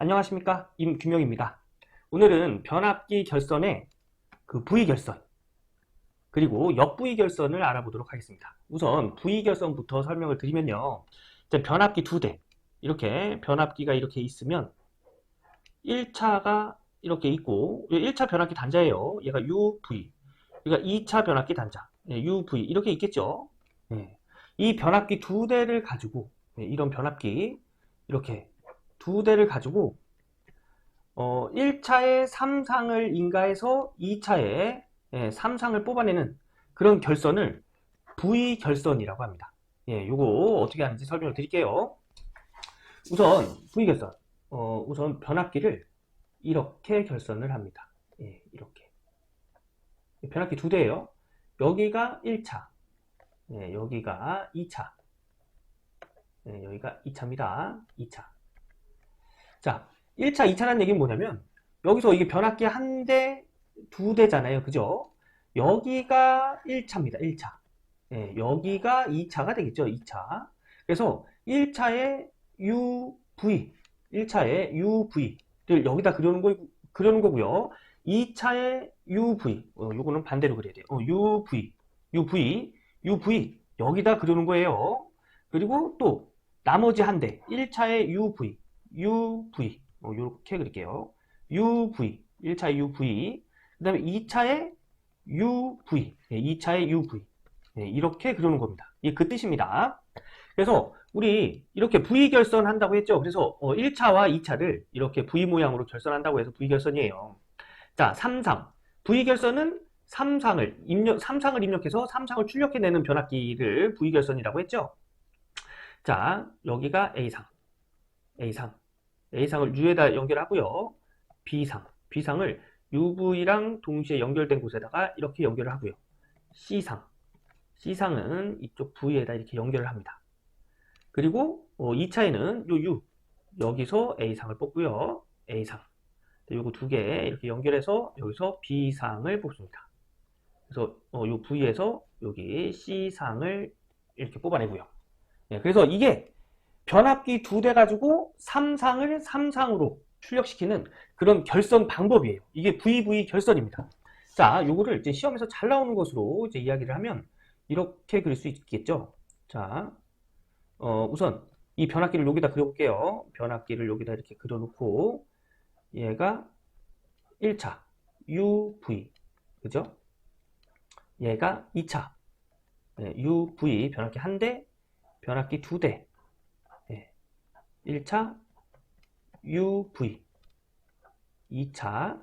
안녕하십니까, 임규명입니다. 오늘은 변압기 결선의 그 부위 결선 그리고 역부위 결선을 알아보도록 하겠습니다. 우선 부위 결선부터 설명을 드리면요, 이제 변압기 두 대, 이렇게 변압기가 이렇게 있으면 1차가 이렇게 있고 1차 변압기 단자예요. 얘가 UV, 그러니까 2차 변압기 단자 UV 이렇게 있겠죠. 네. 이 변압기 두 대를 가지고, 이런 변압기 이렇게 두 대를 가지고 1차에 3상을 인가해서 2차에 3상을 뽑아내는 그런 결선을 부위 결선이라고 합니다. 요거 어떻게 하는지 설명을 드릴게요. 우선 부위 결선, 우선 변압기를 이렇게 결선을 합니다. 이렇게 변압기 두 대예요. 여기가 1차, 여기가 2차, 여기가 2차입니다. 2차. 자, 1차, 2차라는 얘기는 뭐냐면, 여기서 이게 변압기 한 대, 두 대잖아요. 그죠? 여기가 1차입니다. 1차. 여기가 2차가 되겠죠. 2차. 그래서 1차의 UV, 1차의 UV를 여기다 그려놓은 거고요. 2차의 UV, 요거는 반대로 그려야 돼요. UV, 여기다 그려놓은 거예요. 그리고 또 나머지 한 대, 1차의 UV, 요렇게 그릴게요. UV, 1차의 UV, 그 다음에 2차의 UV, 2차의 UV, 이렇게 그려놓은 겁니다. 이게 그 뜻입니다. 그래서 우리 이렇게 V 결선 한다고 했죠. 그래서 1차와 2차를 이렇게 V 모양으로 결선한다고 해서 V 결선이에요. 자, 3상. V 결선은 3상을 입력해서 3상을 출력해내는 변압기를 V 결선이라고 했죠. 자, 여기가 A상을 U에다 연결하고요. B상을 UV랑 동시에 연결된 곳에다가 이렇게 연결을 하고요. C상은 이쪽 V에다 이렇게 연결을 합니다. 그리고 2차에는 요 여기서 A상을 뽑고요. A상. 요거 두 개 이렇게 연결해서 여기서 B상을 뽑습니다. 그래서 요 V에서 여기 C상을 이렇게 뽑아내고요. 그래서 이게 변압기 두 대 가지고 3상을 3상으로 출력시키는 그런 결선 방법이에요. 이게 VV 결선입니다. 자, 요거를 이제 시험에서 잘 나오는 것으로 이제 이야기를 하면 이렇게 그릴 수 있겠죠. 자, 우선 이 변압기를 여기다 그려볼게요. 변압기를 여기다 이렇게 그려놓고 얘가 1차 UV, 그죠? 얘가 2차 UV, 변압기 한 대, 변압기 두 대, 1차 UV, 2차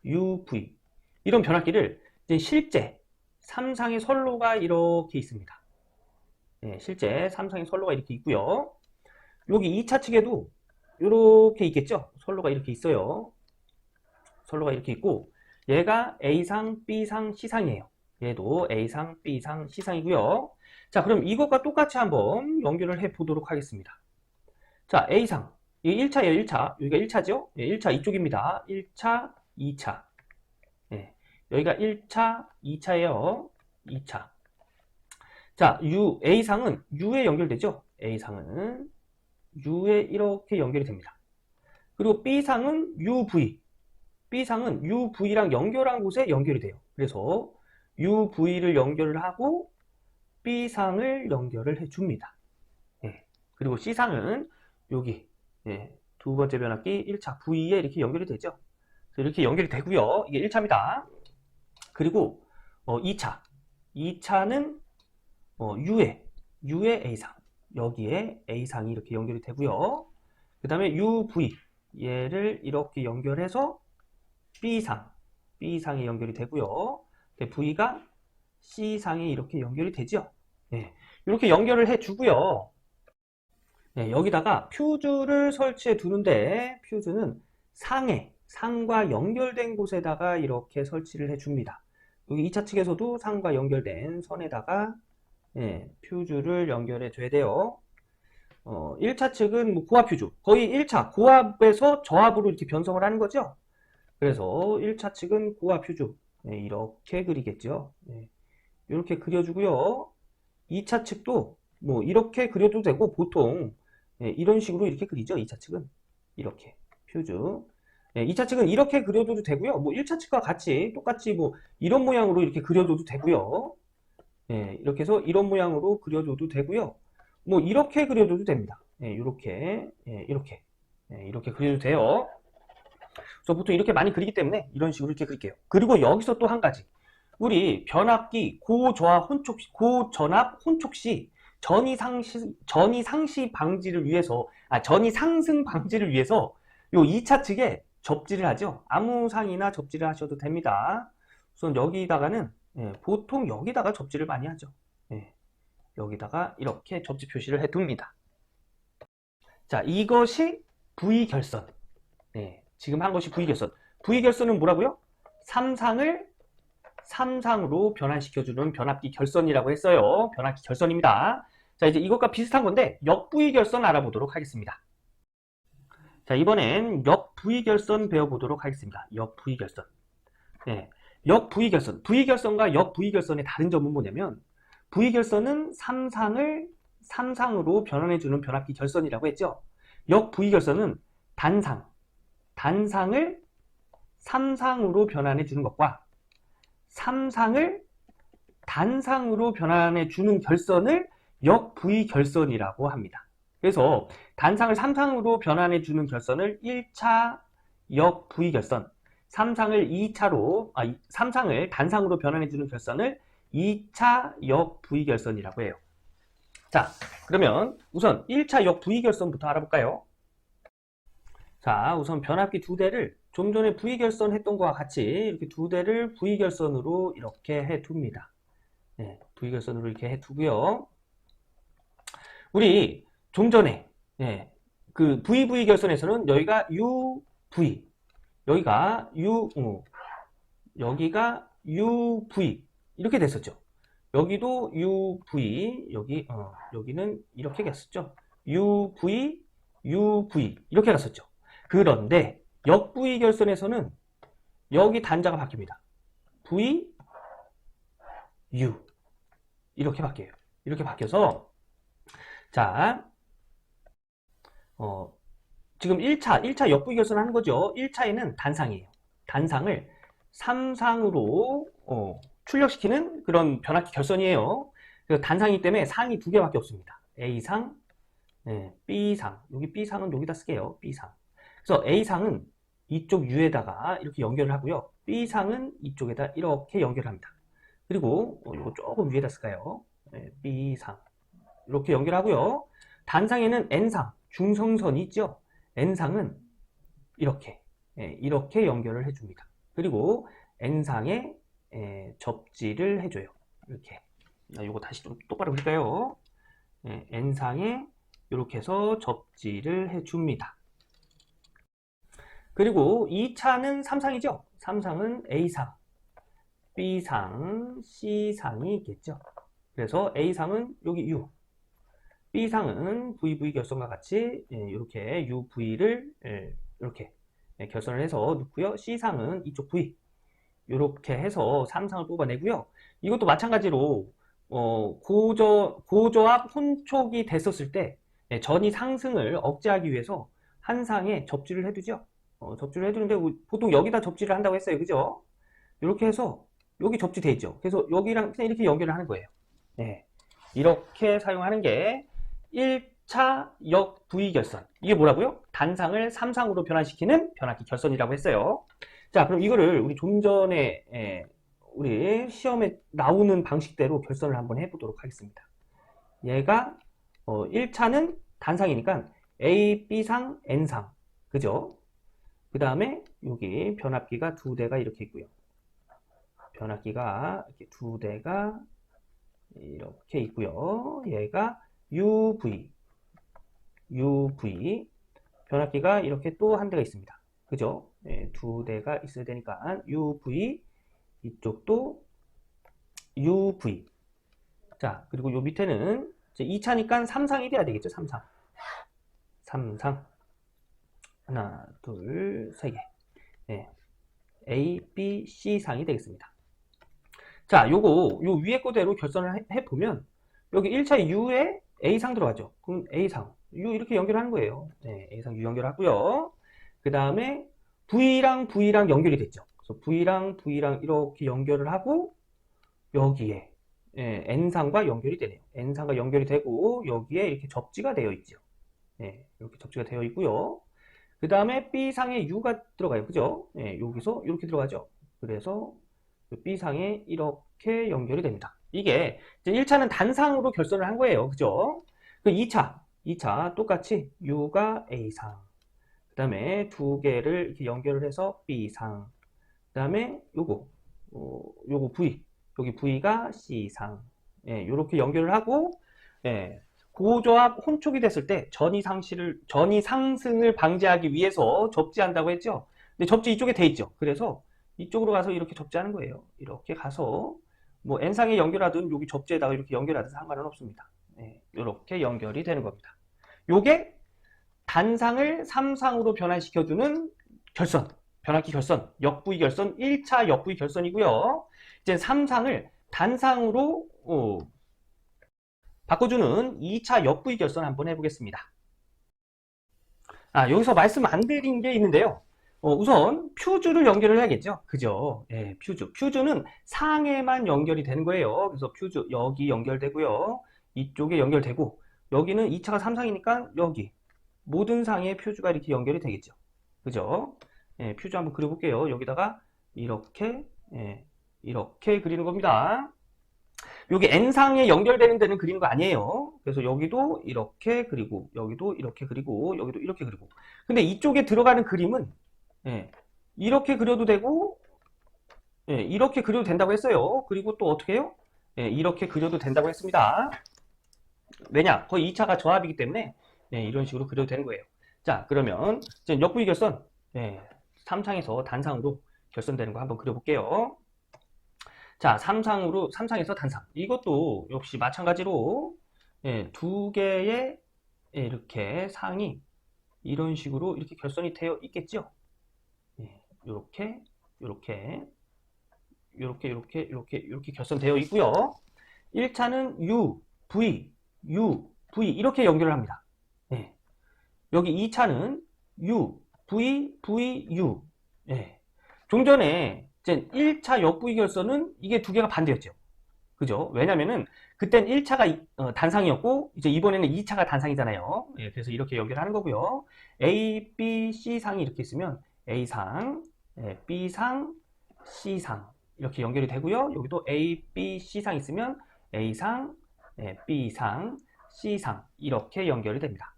UV, 이런 변압기를 이제 실제 3상의 선로가 이렇게 있습니다. 실제 3상의 선로가 이렇게 있고요. 여기 2차 측에도 이렇게 있겠죠. 선로가 이렇게 있어요. 선로가 이렇게 있고, 얘가 A상, B상, C상이에요. 얘도 A상, B상, C상이고요. 자, 그럼 이것과 똑같이 한번 연결을 해 보도록 하겠습니다. 자, A상. 이게 1차예요, 1차. 여기가 1차죠? 1차 이쪽입니다. 1차, 2차. 여기가 1차, 2차예요. 2차. 자, A상은 U에 연결되죠? A상은 U에 이렇게 연결이 됩니다. 그리고 B상은 UV. B상은 UV랑 연결한 곳에 연결이 돼요. 그래서 UV를 연결을 하고 B상을 연결을 해줍니다. 그리고 C상은 여기 두 번째 변압기 1차 V에 이렇게 연결이 되죠. 이렇게 연결이 되고요. 이게 1차입니다. 그리고 2차는 U의 A상, 여기에 A상이 이렇게 연결이 되고요. 그 다음에 UV, 얘를 이렇게 연결해서 B상에 연결이 되고요. V가 C상에 이렇게 연결이 되죠. 이렇게 연결을 해주고요. 여기다가 퓨즈를 설치해 두는데, 퓨즈는 상과 연결된 곳에다가 이렇게 설치를 해줍니다. 여기 2차 측에서도 상과 연결된 선에다가 퓨즈를 연결해 줘야 돼요. 1차 측은 뭐 고압 퓨즈, 거의 1차 고압에서 저압으로 이렇게 변성을 하는 거죠. 그래서 1차 측은 고압 퓨즈, 이렇게 그리겠죠. 이렇게 그려주고요. 2차 측도 뭐 이렇게 그려도 되고, 보통 이런 식으로 이렇게 그리죠. 2차 측은 이렇게 퓨즈. 2차 측은 이렇게 그려줘도 되고요. 뭐 1차 측과 같이 똑같이 뭐 이런 모양으로 이렇게 그려줘도 되고요. 이렇게 해서 이런 모양으로 그려줘도 되고요. 뭐 이렇게 그려줘도 됩니다. 이렇게 이렇게 그려도 돼요. 그래서 보통 이렇게 많이 그리기 때문에 이런 식으로 이렇게 그릴게요. 그리고 여기서 또 한 가지, 우리 변압기 고전압 혼촉 시 전이 상시 방지를 위해서, 전이 상승 방지를 위해서 요 2차 측에 접지를 하죠. 아무 상이나 접지를 하셔도 됩니다. 우선 여기다가는 보통 여기다가 접지를 많이 하죠. 여기다가 이렇게 접지 표시를 해둡니다. 자, 이것이 V결선. 지금 한 것이 V결선. V결선은 뭐라고요? 삼상을 삼상으로 변환시켜주는 변압기 결선이라고 했어요. 변압기 결선입니다. 자, 이제 이것과 비슷한 건데 역V결선 알아보도록 하겠습니다. 자, 이번엔 역V결선 배워보도록 하겠습니다. 역V결선. 역V결선. V결선과 역V결선의 다른 점은 뭐냐면, V결선은 삼상을 삼상으로 변환해주는 변압기 결선이라고 했죠. 역V결선은 단상을 삼상으로 변환해주는 것과 삼상을 단상으로 변환해주는 결선을 역V결선이라고 합니다. 그래서 단상을 삼상으로 변환해주는 결선을 1차 역V결선, 삼상을 단상으로 변환해주는 결선을 2차 역V결선이라고 해요. 자, 그러면 우선 1차 역V결선부터 알아볼까요? 자, 우선 변압기 두 대를 좀 전에 V결선 했던 것과 같이 이렇게 두 대를 V결선으로 이렇게 해둡니다. V결선으로 이렇게 해두고요. 우리 좀 전에 그 VV결선에서는 여기가 UV, 여기가 UV 이렇게 됐었죠. 여기도 UV, 여기는 이렇게 갔었죠. UV 이렇게 갔었죠. 그런데 역V결선에서는 여기 단자가 바뀝니다. V, U 이렇게 바뀌어요. 이렇게 바뀌어서, 자, 지금 1차 역V결선 하는 거죠. 1차에는 단상이에요. 단상을 삼상으로 출력시키는 그런 변압기 결선이에요. 그래서 단상이기 때문에 상이 두 개밖에 없습니다. A상, B상. 여기 B상은 여기다 쓸게요. B상. 그래서 A상은 이쪽 U에다가 이렇게 연결을 하고요. B상은 이쪽에다 이렇게 연결을 합니다. 그리고 이거 조금 위에다 쓸까요? B상. 이렇게 연결하고요. 단상에는 N상, 중성선이 있죠. N상은 이렇게 연결을 해줍니다. 그리고 N상에 접지를 해줘요. 이렇게. 이거 다시 좀 똑바로 그릴까요? N상에 이렇게 해서 접지를 해줍니다. 그리고 2차는 삼상이죠. 삼상은 A상, B상, C상이 있겠죠. 그래서 A상은 여기 U, B상은 VV 결선과 같이 이렇게 UV를 이렇게 결선을 해서 넣고요. C상은 이쪽 V 이렇게 해서 삼상을 뽑아내고요. 이것도 마찬가지로 고저압 혼촉이 됐었을 때 전이 상승을 억제하기 위해서 한 상에 접지를 해두죠. 접지를 해두는데 보통 여기다 접지를 한다고 했어요. 그죠? 이렇게 해서 여기 접지돼 있죠. 그래서 여기랑 그냥 이렇게 연결을 하는 거예요. 이렇게 사용하는 게 1차 역V결선. 이게 뭐라고요? 단상을 삼상으로 변환시키는 변압기 결선이라고 했어요. 자, 그럼 이거를 우리 좀 전에 우리 시험에 나오는 방식대로 결선을 한번 해보도록 하겠습니다. 얘가 1차는 단상이니까 A, B상, N상. 그죠? 그 다음에 여기 변압기가 두 대가 이렇게 있고요. 변압기가 이렇게 두 대가 이렇게 있고요. 얘가 UV 변압기가 이렇게 또 한 대가 있습니다. 그죠? 두 대가 있어야 되니까 UV, 이쪽도 UV. 자, 그리고 요 밑에는 이제 2차니까 삼상이 돼야 되겠죠. 삼상. 하나, 둘, 세 개. A, B, C 상이 되겠습니다. 자, 요 위에 거대로 결선을 해보면 여기 1차 U에 A상 들어가죠. 그럼 A상, U 이렇게 연결하는 거예요. A상 U 연결하고요. 그 다음에 V랑 V랑 연결이 됐죠. 그래서 V랑 V랑 이렇게 연결을 하고 여기에 N상과 연결이 되네요. N상과 연결이 되고 여기에 이렇게 접지가 되어 있죠. 이렇게 접지가 되어 있고요. 그 다음에 B상에 U가 들어가요. 그죠? 여기서 이렇게 들어가죠. 그래서 B상에 이렇게 연결이 됩니다. 이게 이제 1차는 단상으로 결선을 한 거예요. 그죠? 그 2차 똑같이 U가 A상. 그 다음에 두 개를 이렇게 연결을 해서 B상. 그 다음에 요거 V. 여기 V가 C상. 요렇게 연결을 하고, 고조합 혼촉이 됐을 때 전이 상승을 방지하기 위해서 접지한다고 했죠. 근데 접지 이쪽에 돼 있죠. 그래서 이쪽으로 가서 이렇게 접지하는 거예요. 이렇게 가서 뭐 N상에 연결하든 여기 접지에다가 이렇게 연결하든 상관은 없습니다. 이렇게 연결이 되는 겁니다. 요게 단상을 3상으로 변환시켜주는 결선, 변압기 결선, 역부위 결선, 1차 역부위 결선이고요. 이제 3상을 단상으로 바꿔주는 2차 역부위 결선 한번 해보겠습니다. 여기서 말씀 안 드린 게 있는데요. 우선 퓨즈를 연결을 해야겠죠. 그죠? 퓨즈. 퓨즈는 상에만 연결이 되는 거예요. 그래서 퓨즈 여기 연결되고요. 이쪽에 연결되고 여기는 2차가 3상이니까 여기 모든 상에 퓨즈가 이렇게 연결이 되겠죠. 그죠? 퓨즈 한번 그려볼게요. 여기다가 이렇게 이렇게 그리는 겁니다. 여기 N상에 연결되는 데는 그리는 거 아니에요. 그래서 여기도 이렇게 그리고 여기도 이렇게 그리고 여기도 이렇게 그리고 근데 이쪽에 들어가는 그림은 이렇게 그려도 되고 이렇게 그려도 된다고 했어요. 그리고 또 어떻게 해요? 이렇게 그려도 된다고 했습니다. 왜냐? 거의 2차가 저합이기 때문에 이런 식으로 그려도 되는 거예요. 자, 그러면 이제 역부위 결선 3상에서 단상으로 결선되는 거 한번 그려볼게요. 자, 3상에서 단상. 이것도 역시 마찬가지로 두 개의 이렇게 상이 이런 식으로 이렇게 결선이 되어 있겠죠. 이렇게 결선되어 있고요. 1차는 U, V 이렇게 연결을 합니다. 여기 2차는 U, V, U. 좀 전에 1차 역부위 결선은 이게 두 개가 반대였죠. 그죠? 왜냐면은 그땐 1차가 단상이었고 이제 이번에는 2차가 단상이잖아요. 그래서 이렇게 연결하는 거고요. A, B, C 상이 이렇게 있으면 A상, B상, C상 이렇게 연결이 되고요. 여기도 A, B, C상 있으면 A상, B상, C상 이렇게 연결이 됩니다.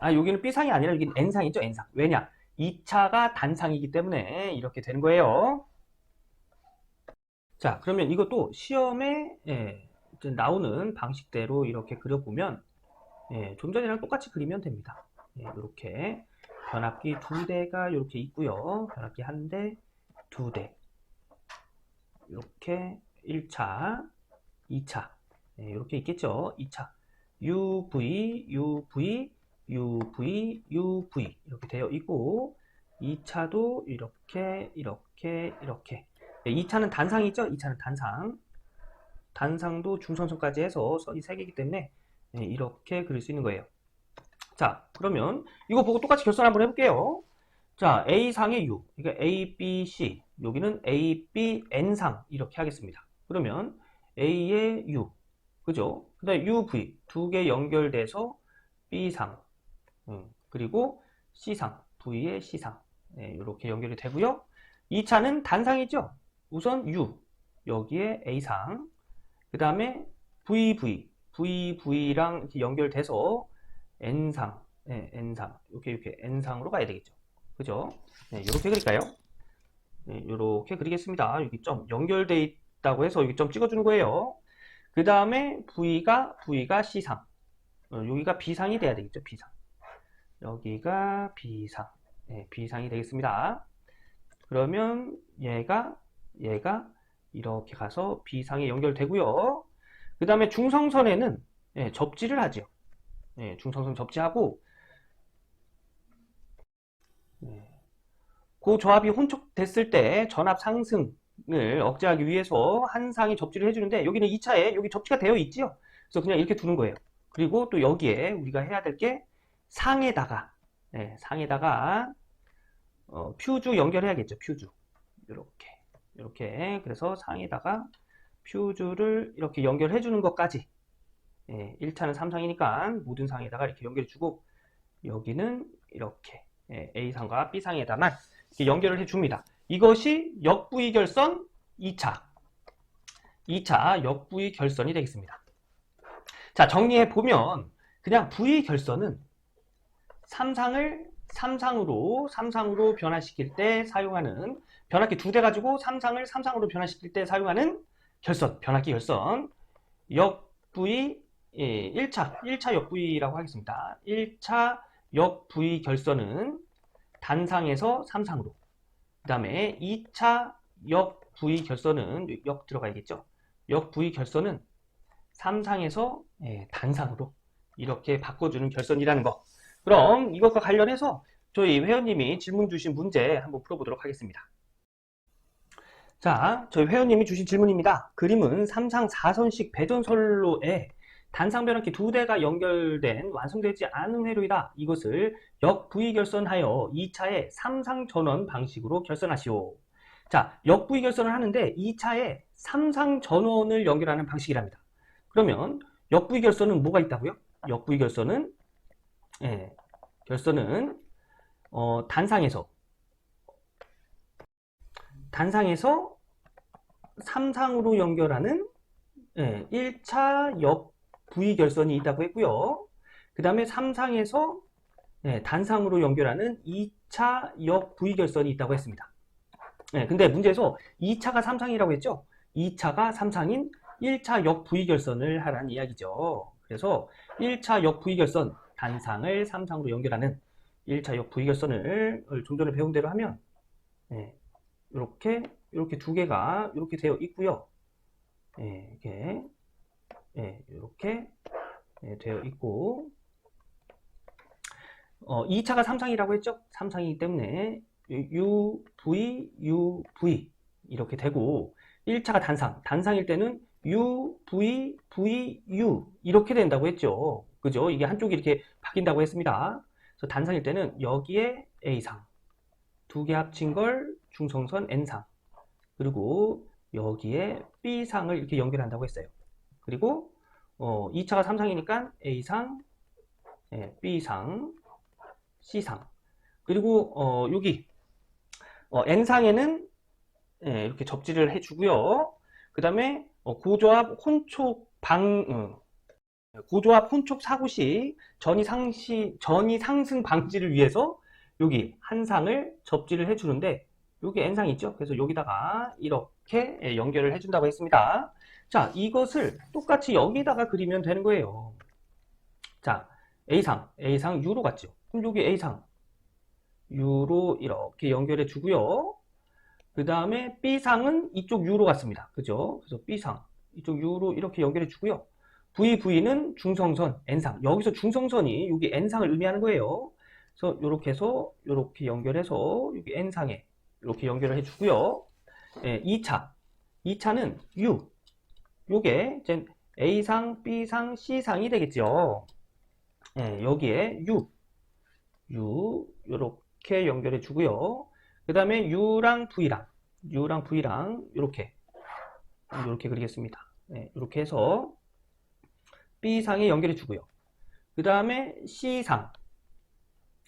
여기는 B상이 아니라 여기는 N상이죠. N상. 왜냐? 2차가 단상이기 때문에 이렇게 되는 거예요. 자, 그러면 이것도 시험에 나오는 방식대로 이렇게 그려보면 좀 전이랑 똑같이 그리면 됩니다. 이렇게 변압기 두 대가 이렇게 있고요. 변압기 한 대, 두 대. 이렇게 1차, 2차. 이렇게 있겠죠. 2차. UV 이렇게 되어 있고 2차도 이렇게 2차는 단상이죠. 2차는 단상도 중선선까지 해서 선이 3개이기 때문에 이렇게 그릴 수 있는 거예요. 자, 그러면 이거 보고 똑같이 결선 한번 해볼게요. 자, A상의 U, 그러니까 A, B, C, 여기는 A, B, N상 이렇게 하겠습니다. 그러면 A의 U, 그죠? 그 다음에 UV 두 개 연결돼서 B상, 그리고 C상, V의 C상 이렇게 연결이 되고요. 2차는 단상이죠. 우선 U, 여기에 A상, 그 다음에 VV랑 이렇게 연결돼서 N상, N상, 이렇게 N상으로 가야 되겠죠. 그죠? 이렇게 그릴까요? 이렇게 그리겠습니다. 여기 점 연결돼 있다고 해서 여기 점 찍어주는 거예요. 그 다음에 V가 C상, 여기가 B상이 돼야 되겠죠. B상. 여기가 B상, B상이 되겠습니다. 그러면 얘가 이렇게 가서 B상에 연결되고요. 그 다음에 중성선에는 접지를 하죠. 중성선 접지하고 그 조합이 혼촉됐을 때 전압 상승을 억제하기 위해서 한 상이 접지를 해주는데 여기는 2차에 여기 접지가 되어 있지요. 그래서 그냥 이렇게 두는 거예요. 그리고 또 여기에 우리가 해야 될 게 상에다가 상에다가 퓨즈 연결해야겠죠. 퓨즈. 이렇게 그래서 상에다가 퓨즈를 이렇게 연결해 주는 것까지 1차는 3상이니까 모든 상에다가 이렇게 연결해 주고 여기는 이렇게 A상과 B상에다만 이렇게 연결을 해 줍니다. 이것이 역부위 결선 2차 역부위 결선이 되겠습니다. 자, 정리해 보면 그냥 부위 결선은 3상을 3상으로 변화시킬 때 사용하는 변압기 2대 가지고 3상을 3상으로 변화시킬 때 사용하는 결선, 변압기 결선 역부위 1차 역부위라고 하겠습니다. 1차 역부위 결선은 단상에서 3상으로 그 다음에 2차 역부위 결선은 역 들어가야겠죠. 역부위 결선은 3상에서 단상으로 이렇게 바꿔주는 결선이라는 거. 그럼 이것과 관련해서 저희 회원님이 질문 주신 문제 한번 풀어보도록 하겠습니다. 자, 저희 회원님이 주신 질문입니다. 그림은 3상 4선식 배전선로에 단상 변압기 2대가 연결된 완성되지 않은 회로이다. 이것을 역부위 결선하여 2차의 3상 전원 방식으로 결선하시오. 자, 역부위 결선을 하는데 2차에 3상 전원을 연결하는 방식이랍니다. 그러면 역부위 결선은 뭐가 있다고요? 역부위 결선은 단상에서 3상으로 연결하는 1차 역부위 결선이 있다고 했고요. 그 다음에 3상에서 단상으로 연결하는 2차 역부위 결선이 있다고 했습니다. 근데 문제에서 2차가 3상이라고 했죠? 2차가 3상인 1차 역부위 결선을 하라는 이야기죠. 그래서 1차 역부위 결선, 단상을 3상으로 연결하는 1차 역부위 결선을 좀 전에 배운 대로 하면 이렇게 두 개가 이렇게 되어 있고요. 이렇게 되어 있고 2차가 3상이라고 했죠? 3상이기 때문에 UV, UV 이렇게 되고 1차가 단상일 때는 UV, VU 이렇게 된다고 했죠. 그죠? 이게 한쪽이 이렇게 바뀐다고 했습니다. 그래서 단상일 때는 여기에 A상 두 개 합친 걸 중성선 N상 그리고 여기에 B상을 이렇게 연결한다고 했어요. 그리고 2차가 3상이니까 A상, B상, C상 그리고 여기 N상에는 이렇게 접지를 해주고요. 그 다음에 고조합 혼촉 사고 시 전이 상승 방지를 위해서 여기 한 상을 접지를 해주는데 여기 N상이 있죠. 그래서 여기다가 이렇게 연결을 해준다고 했습니다. 자, 이것을 똑같이 여기다가 그리면 되는 거예요. 자, A상 U로 갔죠. 그럼 여기 A상 U로 이렇게 연결해 주고요. 그 다음에 B상은 이쪽 U로 갔습니다. 그죠? 그래서 B상 이쪽 U로 이렇게 연결해 주고요. VV는 중성선 N상. 여기서 중성선이 여기 N상을 의미하는 거예요. 그래서 이렇게 해서 이렇게 연결해서 여기 N상에 이렇게 연결을 해주고요. 2차는 U. 요게 이제 A상, B상, C상이 되겠죠. 여기에 U 이렇게 연결해 주고요. 그 다음에 U랑 V랑 이렇게 그리겠습니다. 이렇게 해서 B상에 연결해 주고요. 그 다음에 C상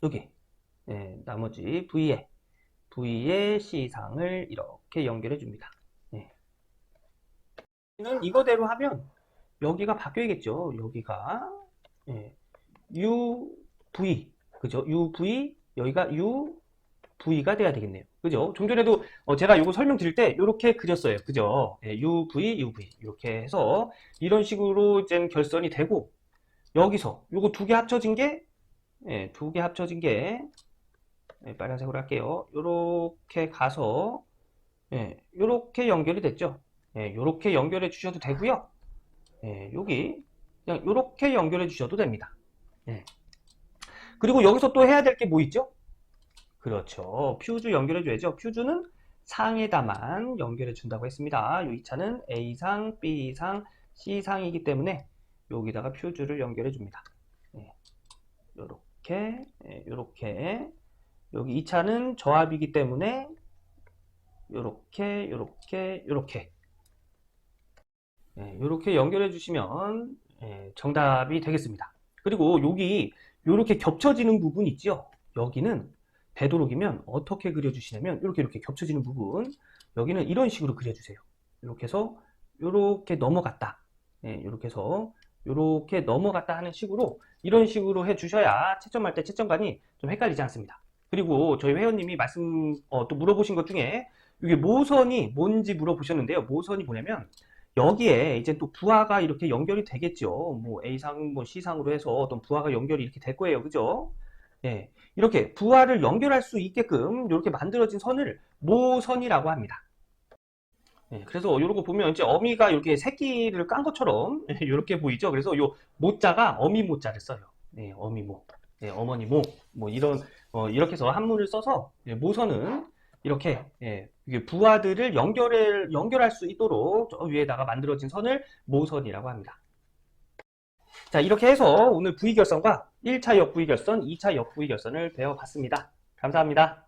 여기 나머지 V에 C상을 이렇게 연결해 줍니다. 이거대로 하면 여기가 바뀌어야겠죠. 여기가 UV 그죠? UV 여기가 UV가 돼야 되겠네요. 그죠? 좀 전에도 제가 이거 설명드릴 때 이렇게 그렸어요. 그죠? UV 이렇게 해서 이런 식으로 이제 결선이 되고 여기서 요거 두 개 합쳐진 게 빨간색으로 할게요. 요렇게 가서 요렇게 연결이 됐죠. 요렇게 연결해 주셔도 되고요. 여기 그냥 요렇게 연결해 주셔도 됩니다. 그리고 여기서 또 해야 될 게 뭐 있죠? 그렇죠. 퓨즈 연결해 줘야죠. 퓨즈는 상에다만 연결해 준다고 했습니다. 이 2차는 A상, B상, C상이기 때문에 여기다가 퓨즈를 연결해 줍니다. 요렇게, 요렇게. 여기 2차는 저합이기 때문에 요렇게, 요렇게, 요렇게. 요렇게 연결해 주시면 정답이 되겠습니다. 그리고 여기 요렇게 겹쳐지는 부분 있죠? 여기는 되도록이면 어떻게 그려주시냐면 이렇게 겹쳐지는 부분 여기는 이런 식으로 그려주세요. 이렇게 해서 이렇게 넘어갔다. 이렇게 해서 이렇게 넘어갔다 하는 식으로 이런 식으로 해주셔야 채점할 때 채점관이 좀 헷갈리지 않습니다. 그리고 저희 회원님이 또 물어보신 것 중에 이게 모선이 뭔지 물어보셨는데요. 모선이 뭐냐면 여기에 이제 또 부하가 이렇게 연결이 되겠죠. 뭐 A상, 뭐 C상으로 해서 어떤 부하가 연결이 이렇게 될 거예요. 그죠? 예. 이렇게 부하를 연결할 수 있게끔 이렇게 만들어진 선을 모선이라고 합니다. 예, 그래서 이런 거 보면 이제 어미가 이렇게 새끼를 깐 것처럼 이렇게 보이죠. 그래서 요 모자가 어미 모자를 써요. 네, 어미모, 네, 어머니 모, 뭐 이런 이렇게 해서 한문을 써서 모선은 이렇게 이게 부하들을 연결할 수 있도록 저 위에다가 만들어진 선을 모선이라고 합니다. 자, 이렇게 해서 오늘 부위결선과 1차 역부위결선, 2차 역부위결선을 배워봤습니다. 감사합니다.